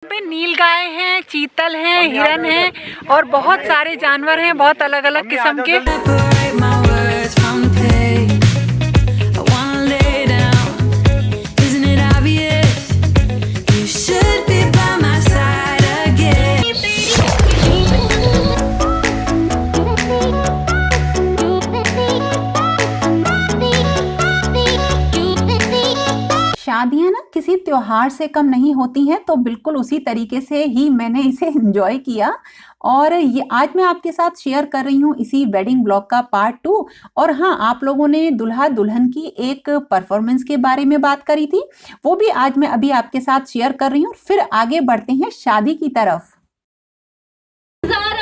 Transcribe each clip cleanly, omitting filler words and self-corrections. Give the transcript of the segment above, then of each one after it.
पे नील गाय हैं, चीतल हैं, हिरन हैं और बहुत सारे जानवर हैं, बहुत अलग अलग किस्म के। शादियाँ ना किसी त्योहार से कम नहीं होती हैं, तो बिल्कुल उसी तरीके से ही मैंने इसे एंजॉय किया। और ये आज मैं आपके साथ शेयर कर रही हूँ इसी वेडिंग ब्लॉग का पार्ट 2। और हाँ, आप लोगों ने दूल्हा दुल्हन की एक परफॉर्मेंस के बारे में बात करी थी, वो भी आज मैं अभी आपके साथ शेयर कर रही हूँ। फिर आगे बढ़ते हैं शादी की तरफ।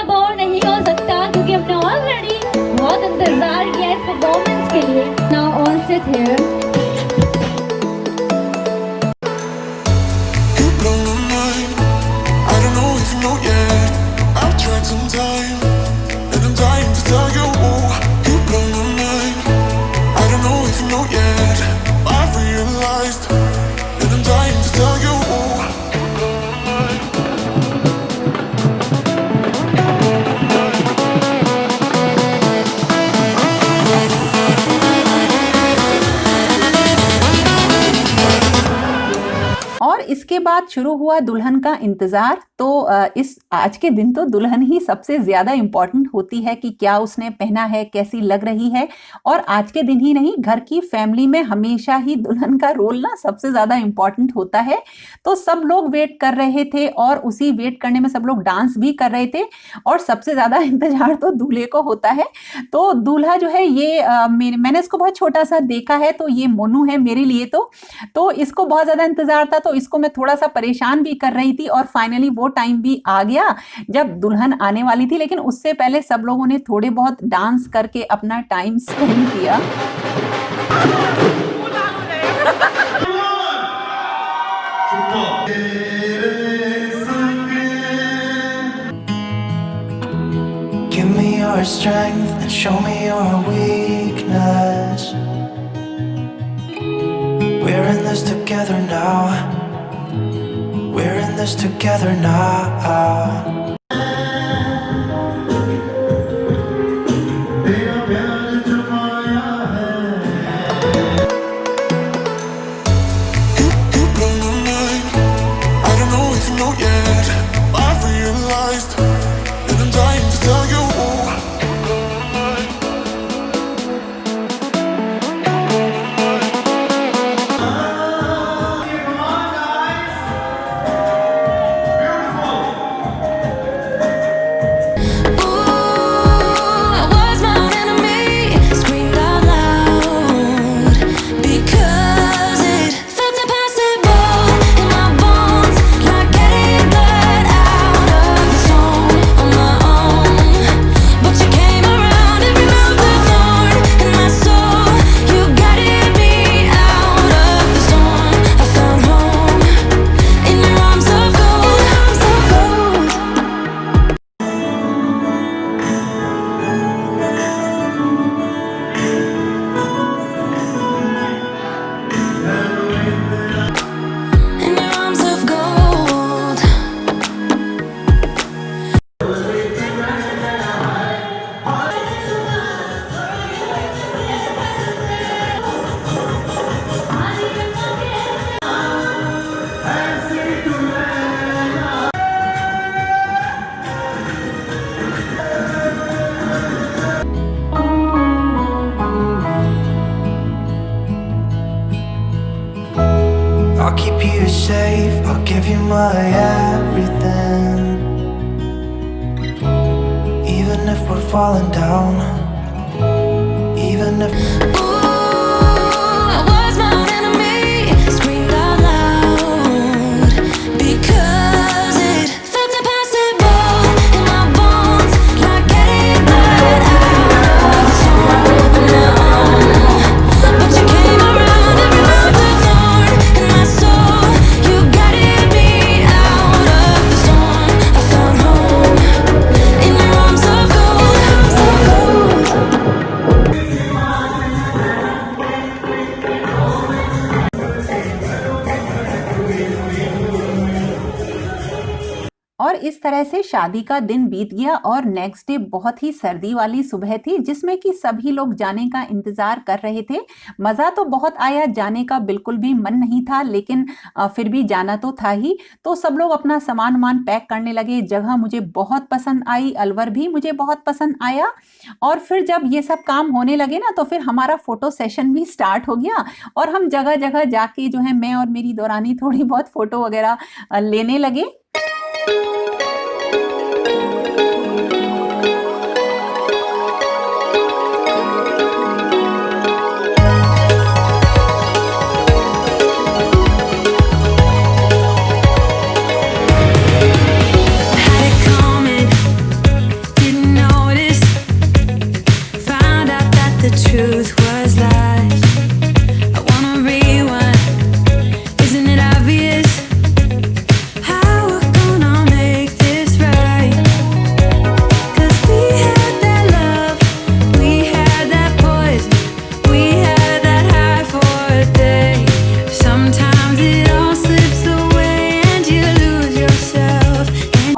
अब और नहीं हो सकता क्योंकि हमने ऑलरेडी बहुत इंतजार किया इस परफॉर्मेंस के लिए। Now all sit here. और इसके बाद शुरू हुआ दुल्हन का इंतजार। तो इस आज के दिन तो दुल्हन ही सबसे ज्यादा इंपॉर्टेंट होती है कि क्या उसने पहना है, कैसी लग रही है। और आज के दिन ही नहीं, घर की फैमिली में हमेशा ही दुल्हन का रोल ना सबसे ज्यादा इंपॉर्टेंट होता है। तो सब लोग वेट कर रहे थे और उसी वेट करने में सब लोग डांस भी कर रहे थे। और सबसे ज्यादा इंतजार तो दूल्हे को होता है। तो दूल्हा जो है ये मैंने इसको बहुत छोटा सा देखा है, तो ये मोनू है मेरे लिए। तो इसको बहुत ज्यादा इंतजार था, तो इसको मैं थोड़ा सा परेशान भी कर रही थी। और फाइनली वो टाइम भी आ गया जब दुल्हन आने वाली थी, लेकिन उससे पहले सब लोगों ने थोड़े बहुत डांस करके अपना टाइम स्पेंड किया। Give me your strength and show me your weakness. We're in this together now. We're in this together now. I'll keep you safe, I'll give you my everything. Even if we're falling down, even if और इस तरह से शादी का दिन बीत गया और नेक्स्ट डे बहुत ही सर्दी वाली सुबह थी जिसमें कि सभी लोग जाने का इंतजार कर रहे थे। मज़ा तो बहुत आया, जाने का बिल्कुल भी मन नहीं था, लेकिन फिर भी जाना तो था ही। तो सब लोग अपना सामान पैक करने लगे। जगह मुझे बहुत पसंद आई, अलवर भी मुझे बहुत पसंद आया। और फिर जब ये सब काम होने लगे ना तो फिर हमारा फोटो सेशन भी स्टार्ट हो गया और हम जगह जगह जाके जो है मैं और मेरी दौरानी थोड़ी बहुत फोटो वगैरह लेने लगे। Truth was lies. I wanna rewind. Isn't it obvious how we're gonna make this right? 'Cause we had that love, we had that poison, we had that high for a day. Sometimes it all slips away and you lose yourself.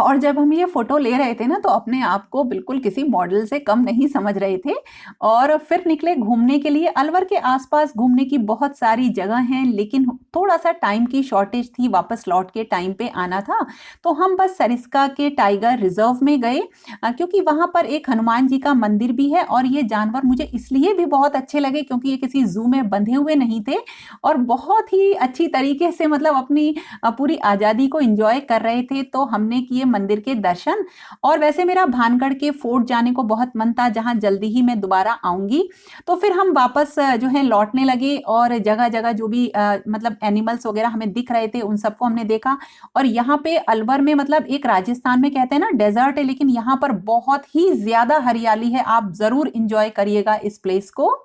और जब हम ये photo ले रहे थे ना तो अपने आप को बिल्कुल किसी मॉडल से कम नहीं समझ रहे थे और फिर निकले घूमने के लिए। अलवर के आसपास घूमने की बहुत सारी जगह हैं, लेकिन थोड़ा सा टाइम की शॉर्टेज थी, वापस लौट के टाइम पे आना था। तो हम बस सरिस्का के टाइगर रिजर्व में गए क्योंकि वहां पर एक हनुमान जी का मंदिर भी है और ये जानवर मुझे इसलिए भी बहुत अच्छे लगे क्योंकि ये किसी जू में बंधे हुए नहीं थे और बहुत ही अच्छी तरीके से मतलब अपनी पूरी आज़ादी को एंजॉय कर रहे थे। तो हमने किए मंदिर के दर्शन। और वैसे मेरा भानगढ़ के फोर्ट जाने को बहुत मन था, जहां जल्दी ही मैं दोबारा आऊंगी। तो फिर हम वापस जो है लौटने लगे और जगह जगह जो भी मतलब एनिमल्स वगैरह हमें दिख रहे थे उन सबको हमने देखा। और यहाँ पे अलवर में मतलब एक राजस्थान में कहते हैं ना डेजर्ट है, लेकिन यहाँ पर बहुत ही ज्यादा हरियाली है। आप जरूर इंजॉय करिएगा इस प्लेस को।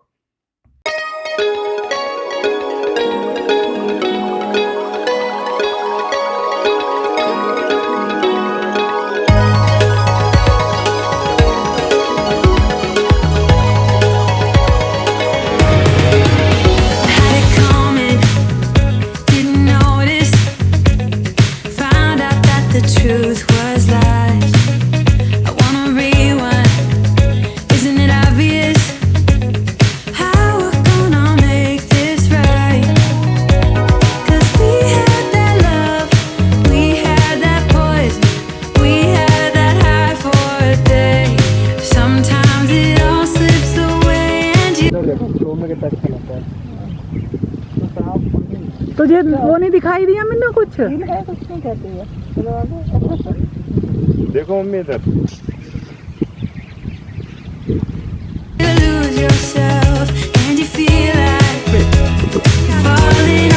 Truth was lies. I wanna rewind. Isn't it obvious how we're gonna make this right? 'Cause we had that love, we had that poison, we had that high for a day. Sometimes it all slips away and you. तुझे वो नहीं दिखाई दिया मैंने कुछ? देखो mummy इधर। You lose yourself and you feel like falling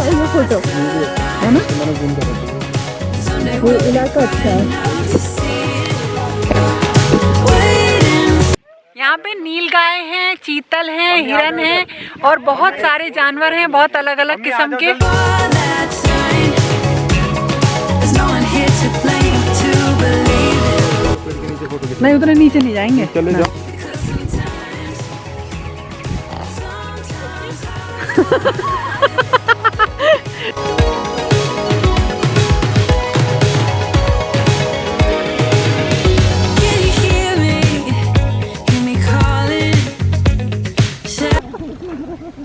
ये फोटो है ना, वो इलाका अच्छा है। यहाँ पे नील गाय हैं, चीतल हैं, हिरन हैं और बहुत सारे जानवर हैं, बहुत अलग अलग किस्म के। नहीं उतने नीचे नहीं जाएंगे, चले जाओ।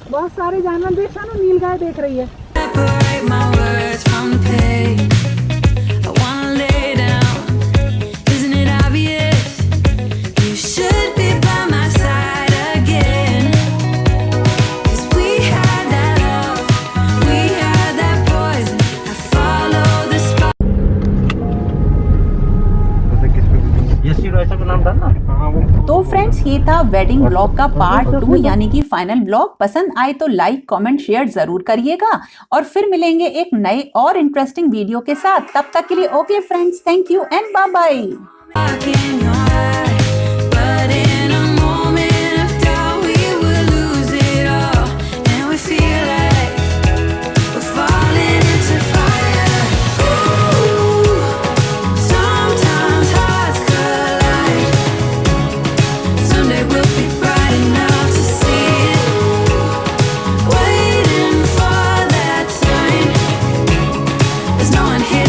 बहुत सारे जानवर देखा ना, नील गाय देख रही है। तो फ्रेंड्स ये था वेडिंग ब्लॉग का पार्ट 2 यानी कि फाइनल ब्लॉग। पसंद आए तो लाइक कमेंट शेयर जरूर करिएगा और फिर मिलेंगे एक नए और इंटरेस्टिंग वीडियो के साथ। तब तक के लिए okay friends, thank you and bye bye. Waiting for that time. no one here